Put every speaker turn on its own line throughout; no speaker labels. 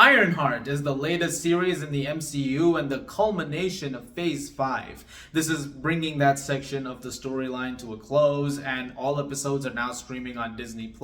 Ironheart is the latest series in the MCU and the culmination of Phase 5. This is bringing that section of the storyline to a close, and all episodes are now streaming on Disney+,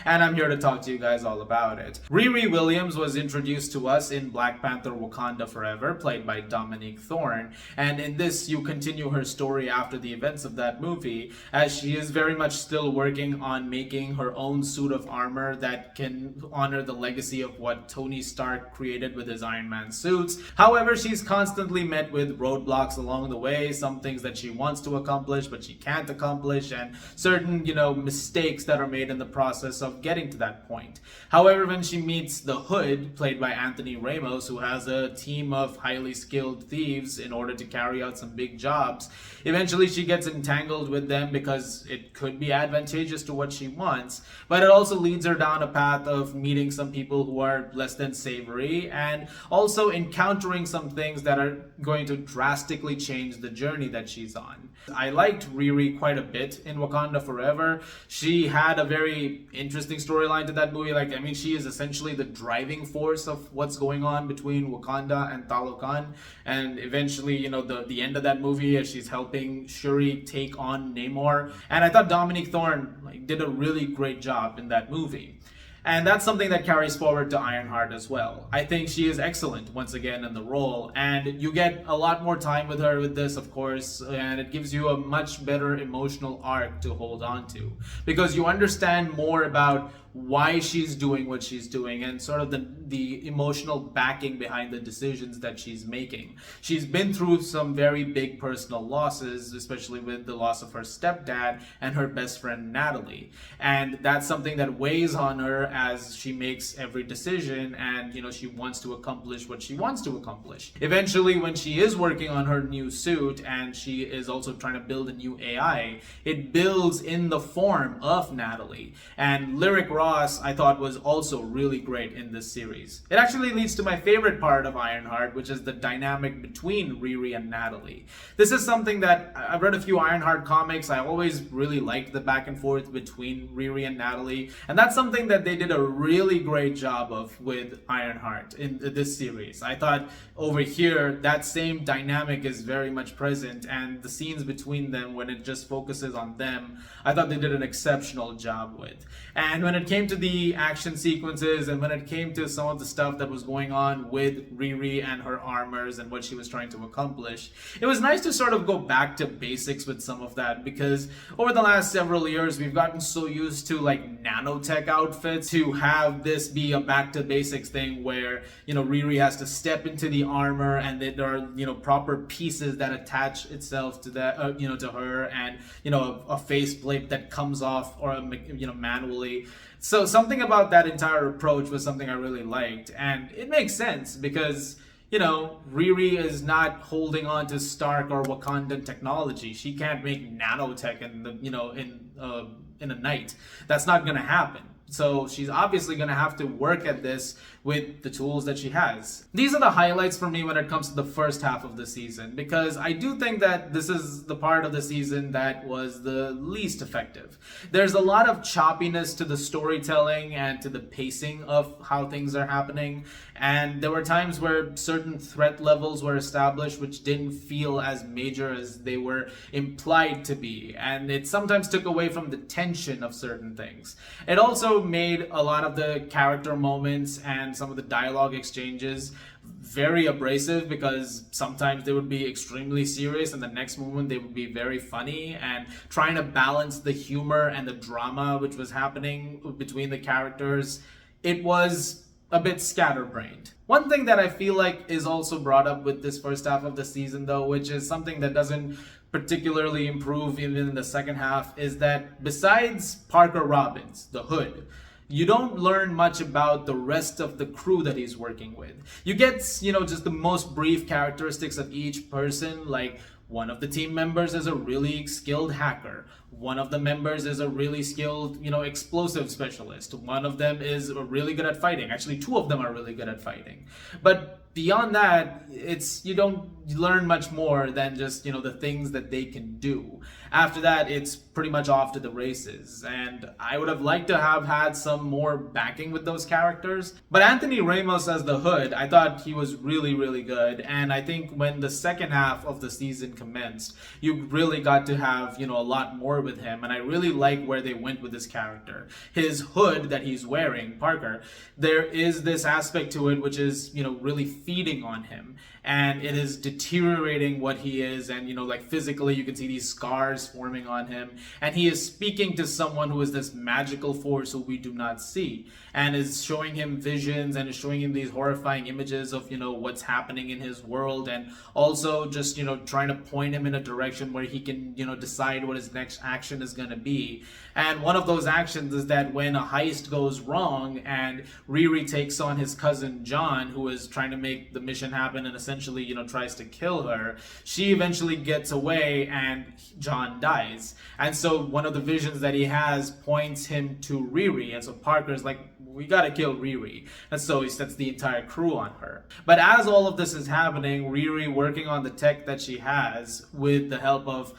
and I'm here to talk to you guys all about it. Riri Williams was introduced to us in Black Panther: Wakanda Forever, played by Dominique Thorne, and in this you continue her story after the events of that movie, as she is very much still working on making her own suit of armor that can honor the legacy of what Tony Stark created with his Iron Man suits. However, she's constantly met with roadblocks along the way, some things that she wants to accomplish but she can't accomplish, and certain, mistakes that are made in the process of getting to that point. However, when she meets the Hood, played by Anthony Ramos, who has a team of highly skilled thieves in order to carry out some big jobs, eventually she gets entangled with them because it could be advantageous to what she wants, but it also leads her down a path of meeting some people who are less than savory, and also encountering some things that are going to drastically change the journey that she's on. I liked Riri quite a bit in Wakanda Forever. She had a very interesting storyline to that movie. She is essentially the driving force of what's going on between Wakanda and Talokan, and eventually, the end of that movie as she's helping Shuri take on Namor. And I thought Dominique Thorne did a really great job in that movie. And that's something that carries forward to Ironheart as well. I think she is excellent once again in the role, and you get a lot more time with her with this, of course, and it gives you a much better emotional arc to hold on to, because you understand more about why she's doing what she's doing and sort of the emotional backing behind the decisions that she's making. She's been through some very big personal losses, especially with the loss of her stepdad and her best friend Natalie, and that's something that weighs on her as she makes every decision, and she wants to accomplish what she wants to accomplish. Eventually, when she is working on her new suit and she is also trying to build a new AI, it builds in the form of Natalie, and Lyric Ross, I thought, was also really great in this series. It actually leads to my favorite part of Ironheart, which is the dynamic between Riri and Natalie. This is something that I've read a few Ironheart comics. I always really liked the back and forth between Riri and Natalie, and that's something that they did a really great job of with Ironheart in this series. I thought over here that same dynamic is very much present, and the scenes between them, when it just focuses on them, I thought they did an exceptional job with. And when it came to the action sequences, and when it came to some of the stuff that was going on with Riri and her armors and what she was trying to accomplish, it was nice to sort of go back to basics with some of that, because over the last several years we've gotten so used to nanotech outfits to have this be a back to basics thing where Riri has to step into the armor and there are proper pieces that attach itself to that to her, and a faceplate that comes off or manually. So something about that entire approach was something I really liked, and it makes sense because Riri is not holding on to Stark or Wakandan technology. She can't make nanotech in a night. That's not gonna happen. So she's obviously going to have to work at this with the tools that she has. These are the highlights for me when it comes to the first half of the season, because I do think that this is the part of the season that was the least effective. There's a lot of choppiness to the storytelling and to the pacing of how things are happening, and there were times where certain threat levels were established which didn't feel as major as they were implied to be, and it sometimes took away from the tension of certain things. It also made a lot of the character moments and some of the dialogue exchanges very abrasive, because sometimes they would be extremely serious and the next moment they would be very funny, and trying to balance the humor and the drama which was happening between the characters, it was a bit scatterbrained. One thing that I feel like is also brought up with this first half of the season, though, which is something that doesn't particularly improve even in the second half, is that besides Parker Robbins, the Hood, you don't learn much about the rest of the crew that he's working with. You get, just the most brief characteristics of each person, like one of the team members is a really skilled hacker. One of the members is a really skilled, explosive specialist. One of them is really good at fighting. Actually, two of them are really good at fighting. But beyond that, you don't learn much more than just, the things that they can do. After that, it's pretty much off to the races. And I would have liked to have had some more backing with those characters. But Anthony Ramos as the Hood, I thought he was really, really good. And I think when the second half of the season commenced, you really got to have, a lot more with him. And I really like where they went with this character. His hood that he's wearing, Parker, there is this aspect to it which is, really feeding on him. And it is deteriorating what he is. And, physically, you can see these scars forming on him. And he is speaking to someone who is this magical force who we do not see. And is showing him visions and is showing him these horrifying images of, what's happening in his world. And also just, trying to point him in a direction where he can, decide what his next action is going to be. And one of those actions is that when a heist goes wrong and Riri takes on his cousin John, who is trying to make the mission happen and essentially, tries to kill her, she eventually gets away and John dies. And so one of the visions that he has points him to Riri. And so Parker's like, we gotta kill Riri. And so he sets the entire crew on her. But as all of this is happening, Riri working on the tech that she has with the help of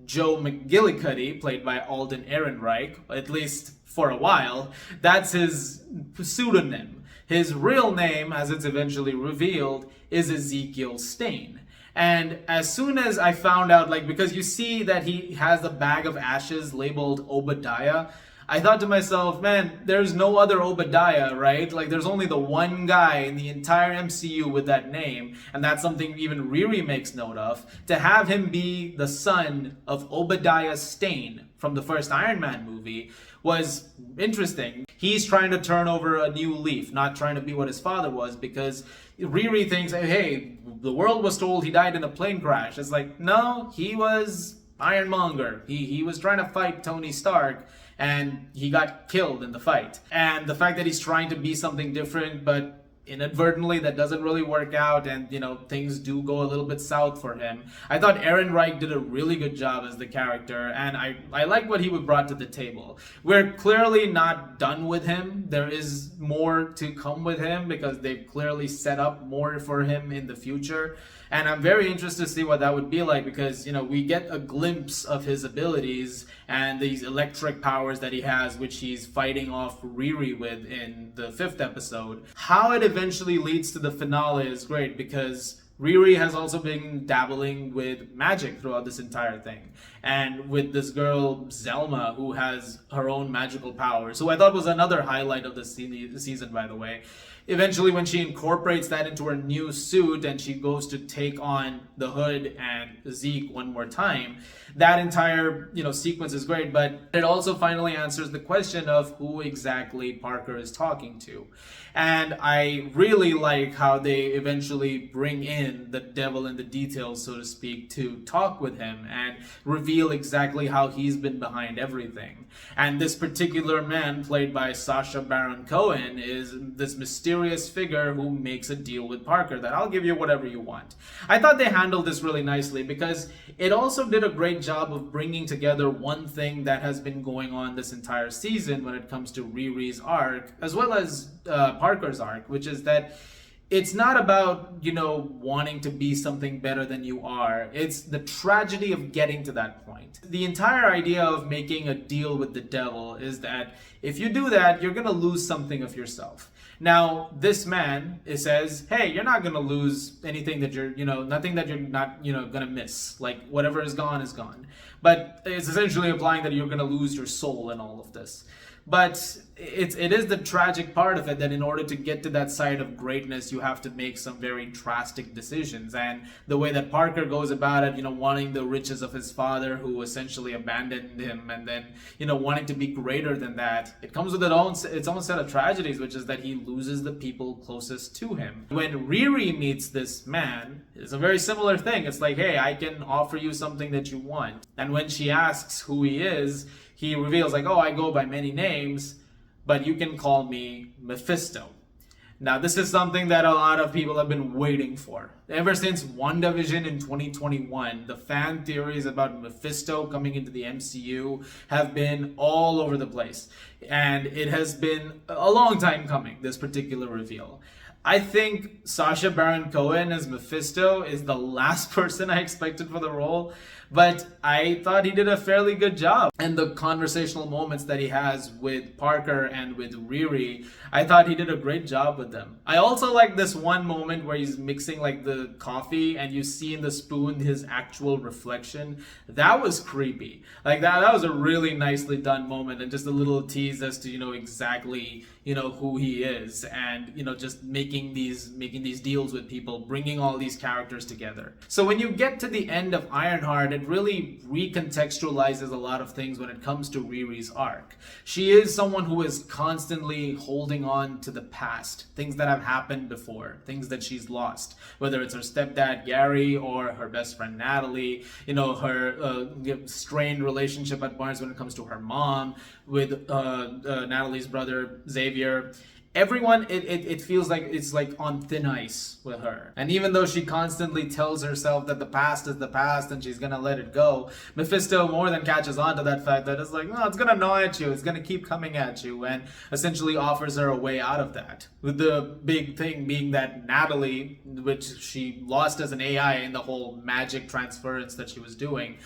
Joe McGillicuddy, played by Alden Ehrenreich, at least for a while, that's his pseudonym. His real name, as it's eventually revealed, is Ezekiel Stain. And as soon as I found out, because you see that he has a bag of ashes labeled Obadiah, I thought to myself, man, there's no other Obadiah, right? There's only the one guy in the entire MCU with that name, and that's something even Riri makes note of. To have him be the son of Obadiah Stane from the first Iron Man movie was interesting. He's trying to turn over a new leaf, not trying to be what his father was, because Riri thinks, hey, the world was told he died in a plane crash. It's like, no, he was Ironmonger. He was trying to fight Tony Stark, and he got killed in the fight. And the fact that he's trying to be something different, but inadvertently that doesn't really work out, and things do go a little bit south for him. I thought Ehrenreich did a really good job as the character, and I like what he brought to the table. We're clearly not done with him. There is more to come with him because they've clearly set up more for him in the future. And I'm very interested to see what that would be like because, we get a glimpse of his abilities and these electric powers that he has, which he's fighting off Riri with in the 5th episode. How it eventually leads to the finale is great because Riri has also been dabbling with magic throughout this entire thing. And with this girl, Zelma, who has her own magical powers, who I thought was another highlight of the season, by the way. Eventually, when she incorporates that into her new suit and she goes to take on the Hood and Zeke one more time, that entire, sequence is great, but it also finally answers the question of who exactly Parker is talking to. And I really like how they eventually bring in the devil in the details, so to speak, to talk with him and reveal exactly how he's been behind everything. And this particular man, played by Sacha Baron Cohen, is this mysterious figure who makes a deal with Parker that I'll give you whatever you want. I thought they handled this really nicely because it also did a great job of bringing together one thing that has been going on this entire season when it comes to Riri's arc, as well as Parker's arc, which is that it's not about, wanting to be something better than you are. It's the tragedy of getting to that point. The entire idea of making a deal with the devil is that if you do that, you're going to lose something of yourself. Now, this man says, hey, you're not going to lose anything that you're, nothing that you're not, going to miss. Like, whatever is gone is gone. But it's essentially implying that you're going to lose your soul in all of this. But it is the tragic part of it that in order to get to that side of greatness, you have to make some very drastic decisions. And the way that Parker goes about it, wanting the riches of his father who essentially abandoned him, and then, wanting to be greater than that, it comes with its own set of tragedies, which is that he loses the people closest to him. When Riri meets this man, it's a very similar thing. It's like, hey, I can offer you something that you want. And when she asks who he is, he reveals I go by many names, but you can call me Mephisto. Now, this is something that a lot of people have been waiting for. Ever since WandaVision in 2021, the fan theories about Mephisto coming into the MCU have been all over the place. And it has been a long time coming, this particular reveal. I think Sacha Baron Cohen as Mephisto is the last person I expected for the role, but I thought he did a fairly good job. And the conversational moments that he has with Parker and with Riri, I thought he did a great job with them. I also like this one moment where he's mixing like the coffee and you see in the spoon his actual reflection. That was creepy. Like that was a really nicely done moment, and just a little tease as to, exactly, who he is, and, just making these deals with people, bringing all these characters together. So when you get to the end of Ironheart, it really recontextualizes a lot of things when it comes to Riri's arc. She is someone who is constantly holding on to the past, things that have happened before, things that she's lost, whether it's her stepdad Gary or her best friend Natalie, her strained relationship at Barnes when it comes to her mom, with Natalie's brother Xavier. Everyone, it feels like it's like on thin ice with her. And even though she constantly tells herself that the past is the past and she's gonna let it go, Mephisto more than catches on to that fact that it's like, no, it's gonna gnaw at you, it's gonna keep coming at you, and essentially offers her a way out of that. With the big thing being that Natalie, which she lost as an AI in the whole magic transference that she was doing,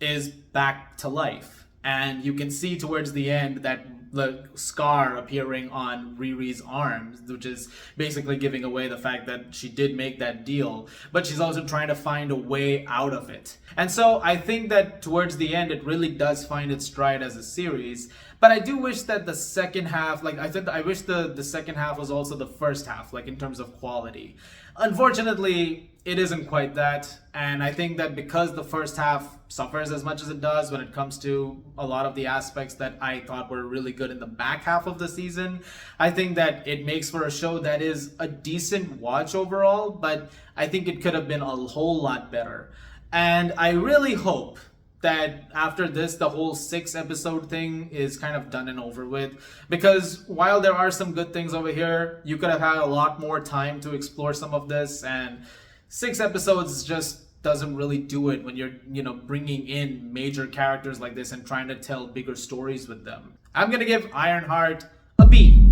is back to life. And you can see towards the end that the scar appearing on Riri's arms, which is basically giving away the fact that she did make that deal, but she's also trying to find a way out of it. And so I think that towards the end, it really does find its stride as a series. But I do wish that the second half, I wish the second half was also the first half, in terms of quality. Unfortunately, it isn't quite that, and I think that because the first half suffers as much as it does when it comes to a lot of the aspects that I thought were really good in the back half of the season, I think that it makes for a show that is a decent watch overall, but I think it could have been a whole lot better. And I really hope that after this, the whole 6-episode thing is kind of done and over with, because while there are some good things over here, you could have had a lot more time to explore some of this, and 6 episodes just doesn't really do it when you're, bringing in major characters like this and trying to tell bigger stories with them. I'm gonna give Ironheart a B.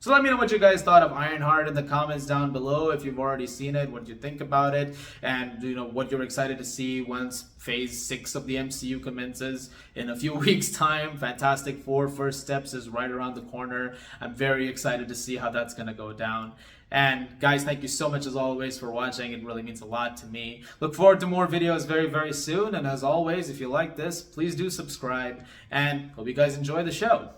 So let me know what you guys thought of Ironheart in the comments down below. If you've already seen it, what you think about it, and what you're excited to see once Phase 6 of the MCU commences in a few weeks' time. Fantastic Four First Steps is right around the corner. I'm very excited to see how that's gonna go down. And guys, thank you so much as always for watching. It really means a lot to me. Look forward to more videos very, very soon. And as always, if you like this, please do subscribe, and hope you guys enjoy the show.